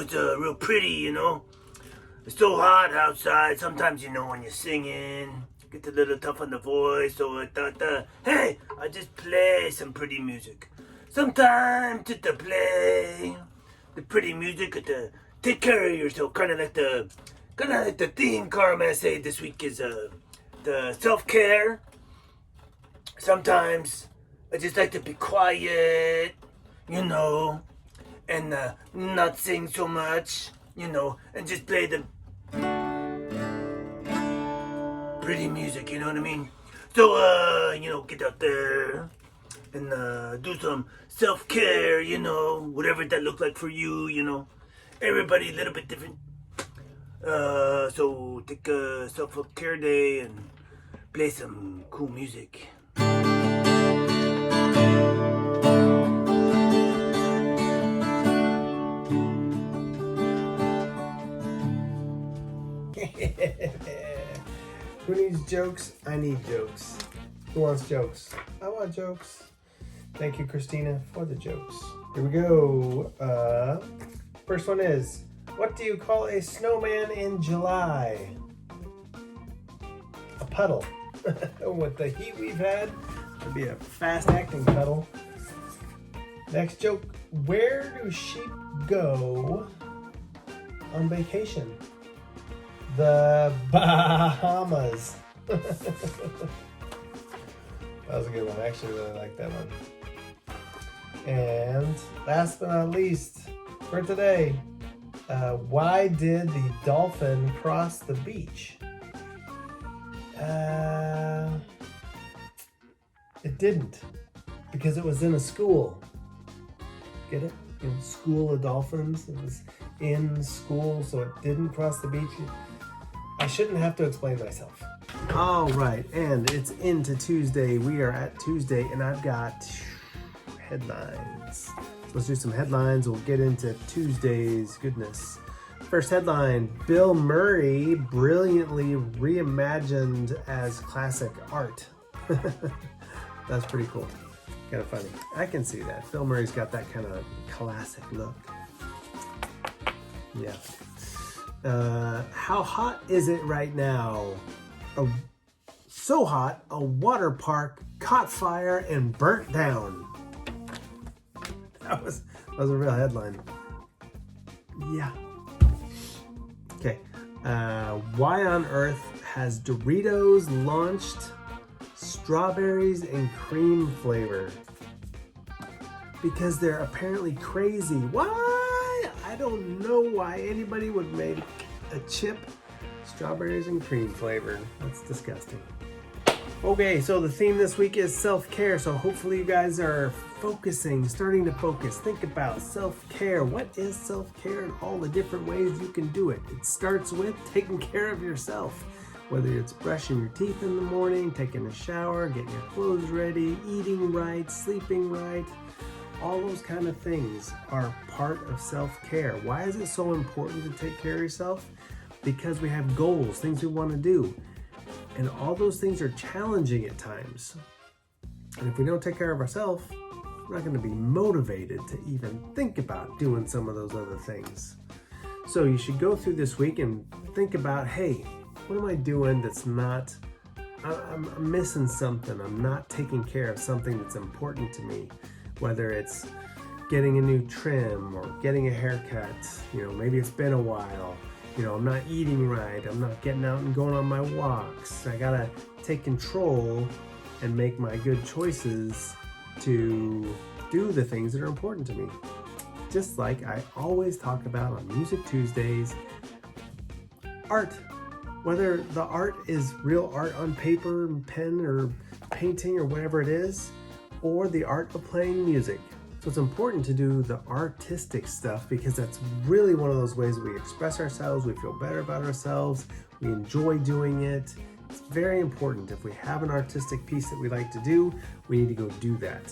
it's real pretty, you know. It's so hot outside. Sometimes, you know, when you're singing, it gets a little tough on the voice. So I thought, hey, I'll just play some pretty music. Sometimes just to play the pretty music to take care of yourself. Kind of like the theme Carmen say this week is the self-care. Sometimes I just like to be quiet, you know, and not sing so much, you know, and just play the pretty music, you know what I mean? So, you know, get out there and do some self-care, you know, whatever that looks like for you, you know. Everybody a little bit different. So take a self-care day and play some cool music. Who needs jokes? I need jokes. Who wants jokes? I want jokes. Thank you, Christina, for the jokes. Here we go. First one is, what do you call a snowman in July? A puddle. With the heat we've had, it'd be a fast-acting puddle. Next joke, where do sheep go on vacation? The Bahamas. That was a good one. I actually really like that one. And last but not least for today, why did the dolphin cross the beach? It didn't, because it was in a school. Get it? In school of dolphins. It was in school, so it didn't cross the beach. I shouldn't have to explain myself. All right, and it's into Tuesday. We are at Tuesday, and I've got headlines. So let's do some headlines. We'll get into Tuesday's goodness. First headline, Bill Murray brilliantly reimagined as classic art. That's pretty cool. Kind of funny. I can see that. Bill Murray's got that kind of classic look. Yeah. How hot is it right now? So hot, a water park caught fire and burnt down. That was a real headline. Yeah. Okay. Why on earth has Doritos launched strawberries and cream flavor? Because they're apparently crazy. Why? I don't know why anybody would make a chip strawberries and cream flavor. That's disgusting. Okay, so the theme this week is self-care. So hopefully you guys are starting to focus. Think about self-care. What is self-care and all the different ways you can do it? It starts with taking care of yourself. Whether it's brushing your teeth in the morning, taking a shower, getting your clothes ready, eating right, sleeping right. All those kind of things are part of self-care. Why is it so important to take care of yourself? Because we have goals, things we want to do. And all those things are challenging at times. And if we don't take care of ourselves, we're not going to be motivated to even think about doing some of those other things. So you should go through this week and think about, hey, what am I doing that's not, I'm missing something. I'm not taking care of something that's important to me. Whether it's getting a new trim or getting a haircut, you know, maybe it's been a while. You know, I'm not eating right. I'm not getting out and going on my walks. I gotta take control and make my good choices to do the things that are important to me. Just like I always talk about on Music Tuesdays, art. Whether the art is real art on paper, pen, or painting, or whatever it is, or the art of playing music. So it's important to do the artistic stuff because that's really one of those ways we express ourselves, we feel better about ourselves, we enjoy doing it. It's very important. If we have an artistic piece that we like to do, we need to go do that.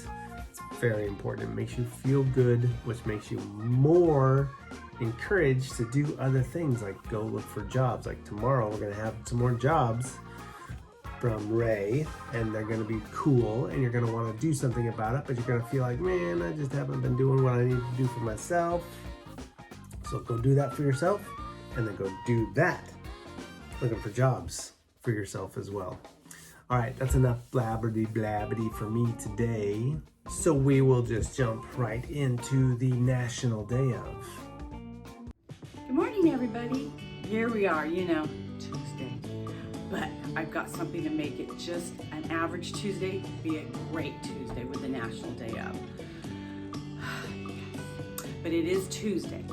It's very important. It makes you feel good, which makes you more encouraged to do other things like go look for jobs. Like tomorrow we're gonna have some more jobs from Ray, and they're gonna be cool, and you're gonna wanna do something about it, but you're gonna feel like, man, I just haven't been doing what I need to do for myself. So go do that for yourself, and then go do that, looking for jobs for yourself as well. All right, that's enough blabbity for me today. So we will just jump right into the National Day of. Good morning, everybody. Here we are, Tuesday. But I've got something to make it just an average Tuesday be a great Tuesday with the National Day of. But it is Tuesday.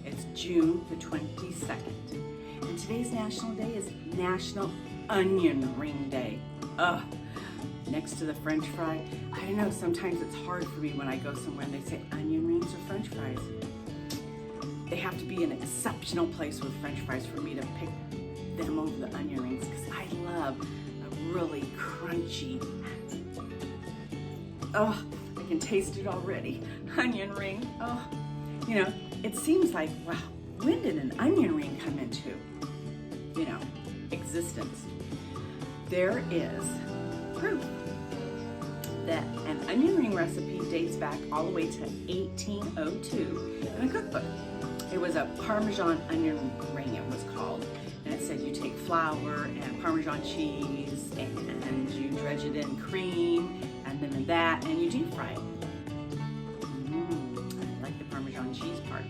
It's June the 22nd. And today's National Day is National Onion Ring Day. Ugh. Next to the French fry. I don't know, sometimes it's hard for me when I go somewhere and they say onion rings or French fries. They have to be an exceptional place with French fries for me to pick them over the onion rings, because I love a really crunchy, oh, I can taste it already, onion ring. Oh, it seems like, wow, when did an onion ring come into, existence? There is proof that an onion ring recipe dates back all the way to 1802 in a cookbook. It was a Parmesan onion ring, it was called. And it said you take flour and Parmesan cheese and you dredge it in cream and then that, and you deep fry it. I like the Parmesan cheese part.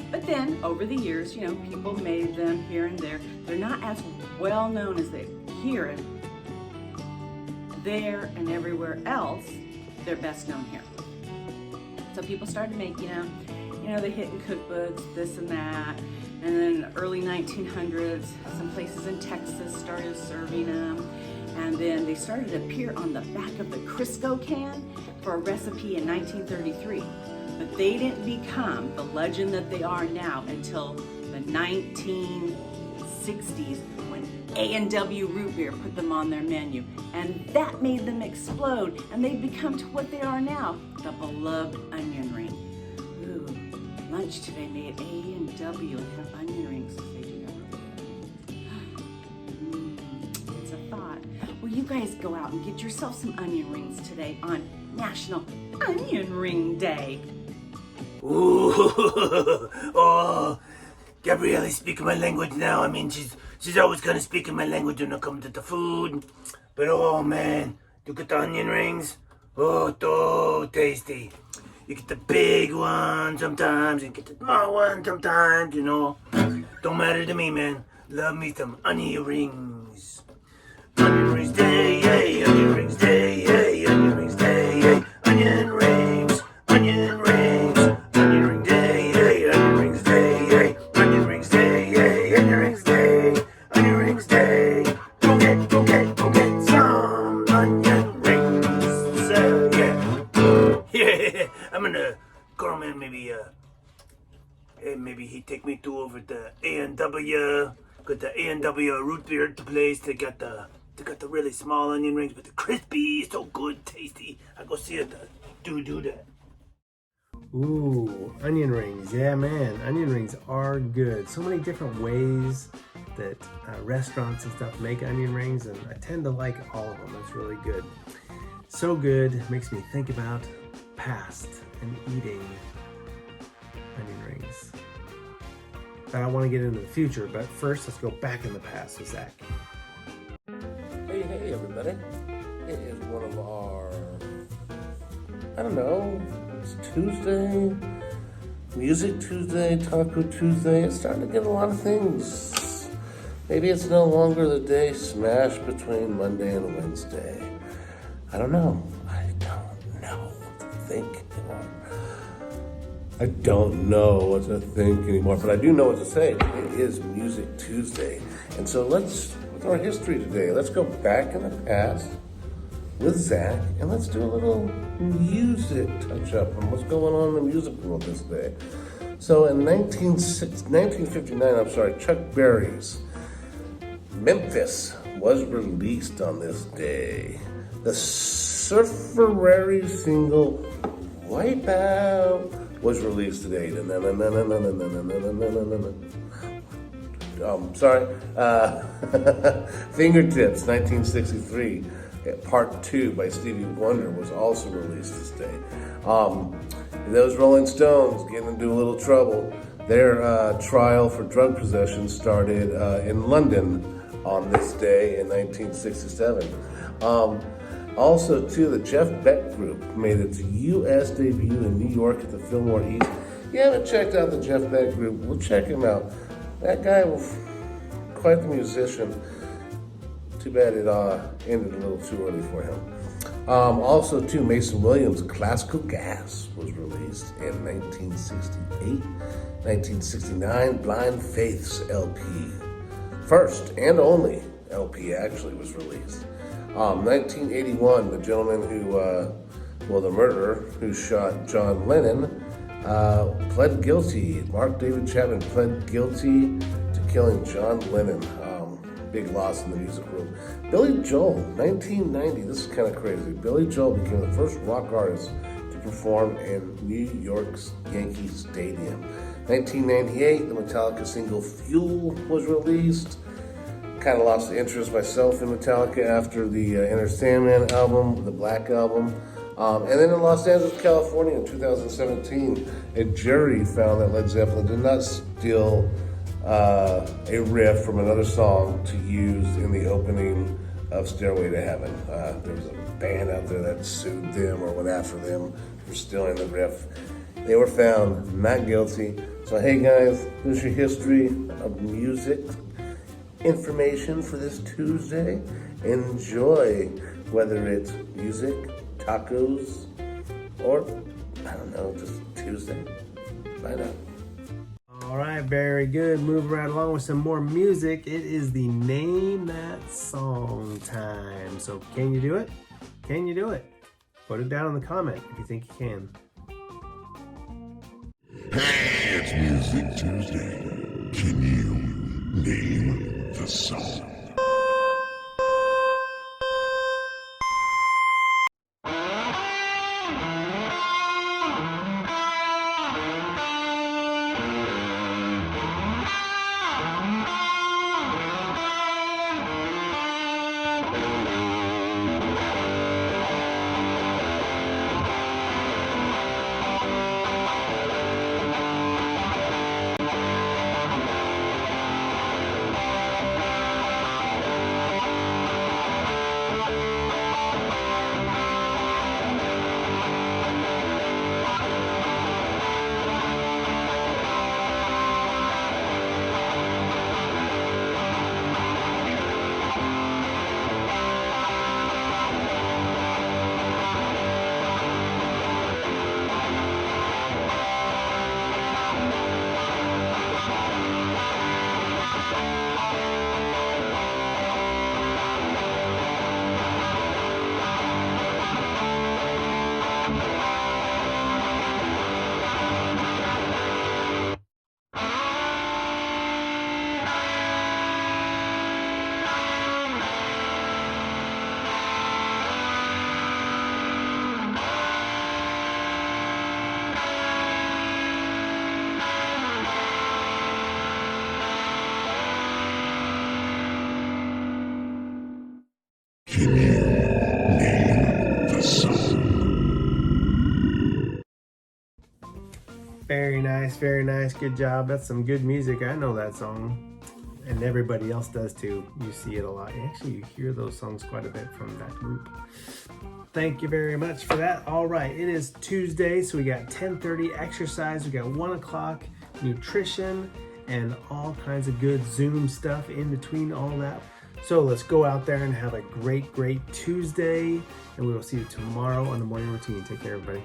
But then over the years, people made them here and there. They're not as well known as they here. There and everywhere else, they're best known here. So people started to make, the hidden cookbooks, this and that. And then in the early 1900s, some places in Texas started serving them. And then they started to appear on the back of the Crisco can for a recipe in 1933. But they didn't become the legend that they are now until the 1960s when A&W Root Beer put them on their menu. And that made them explode. And they've become to what they are now, the beloved onion ring. Ooh, lunch today made A&W and have onion rings. They do that. It's a thought. Well, you guys go out and get yourself some onion rings today on National Onion Ring Day. Ooh, oh, Gabriella's speaking my language now. I mean, she's always kind of speaking my language when it comes to the food. But oh man, you get the onion rings. Oh, so tasty. You get the big one sometimes, and get the small one sometimes, Don't matter to me, man. Love me some onion rings. Onion rings day, yay, onion rings day, yay, onion rings day, yay, onion rings, onion rings, onion ring day, yay, onion rings day, yay, onion rings day, yay, onion rings day, onion rings day. Go get some onion rings, yeah. Yeah, I'm gonna call him, maybe he take me to over the A&W, got the A&W root beer place. They got the really small onion rings with the crispy, so good, tasty. I go see it, do that. Ooh, onion rings. Yeah, man, onion rings are good. So many different ways that restaurants and stuff make onion rings, and I tend to like all of them. It's really good. So good, makes me think about past and eating onion rings. But I want to get into the future, but first let's go back in the past with Zach. Hey everybody. It is one of our, it's Tuesday, Music Tuesday, Taco Tuesday. It's starting to get a lot of things. Maybe it's no longer the day smashed between Monday and Wednesday. I don't know what to think anymore. But I do know what to say. It is Music Tuesday. And so with our history today, let's go back in the past with Zach, and let's do a little music touch-up on what's going on in the music world this day. So in 1959, Chuck Berry's Memphis was released on this day. The Surferary single Wipeout was released today. Fingertips, 1963. Part 2 by Stevie Wonder was also released this day. Those Rolling Stones getting into a little trouble. Their trial for drug possession started in London on this day in 1967. Also, too, the Jeff Beck Group made its U.S. debut in New York at the Fillmore East. If you haven't checked out the Jeff Beck Group, well, check him out. That guy was quite the musician. Too bad it ended a little too early for him. Also, too, Mason Williams' Classical Gas was released in 1968. 1969, Blind Faith's LP. First and only LP actually was released. 1981, the gentleman the murderer who shot John Lennon, pled guilty. Mark David Chapman pled guilty to killing John Lennon. Big loss in the music room. Billy Joel, 1990, this is kind of crazy. Billy Joel became the first rock artist to perform in New York's Yankee Stadium. 1998, the Metallica single Fuel was released. Kind of lost the interest myself in Metallica after the Enter Sandman album, the Black Album. And then in Los Angeles, California in 2017, a jury found that Led Zeppelin did not steal a riff from another song to use in the opening of Stairway to Heaven. There was a band out there that sued them or went after them for stealing the riff. They were found not guilty. So hey guys, here's your history of music information for this Tuesday. Enjoy, whether it's music, tacos, or I don't know, just Tuesday. Bye now. All right, very good. Moving right along with some more music. It is the Name That Song time. So can you do it? Can you do it? Put it down in the comment if you think you can. Hey, it's Music Tuesday. Can you name the song? Can you name the song? Very nice, very nice. Good job. That's some good music. I know that song. And everybody else does too. You see it a lot. Actually, you hear those songs quite a bit from that group. Thank you very much for that. All right, it is Tuesday, so we got 10:30 exercise. We got 1 o'clock nutrition and all kinds of good Zoom stuff in between all that. So let's go out there and have a great, great Tuesday. And we will see you tomorrow on the morning routine. Take care, everybody.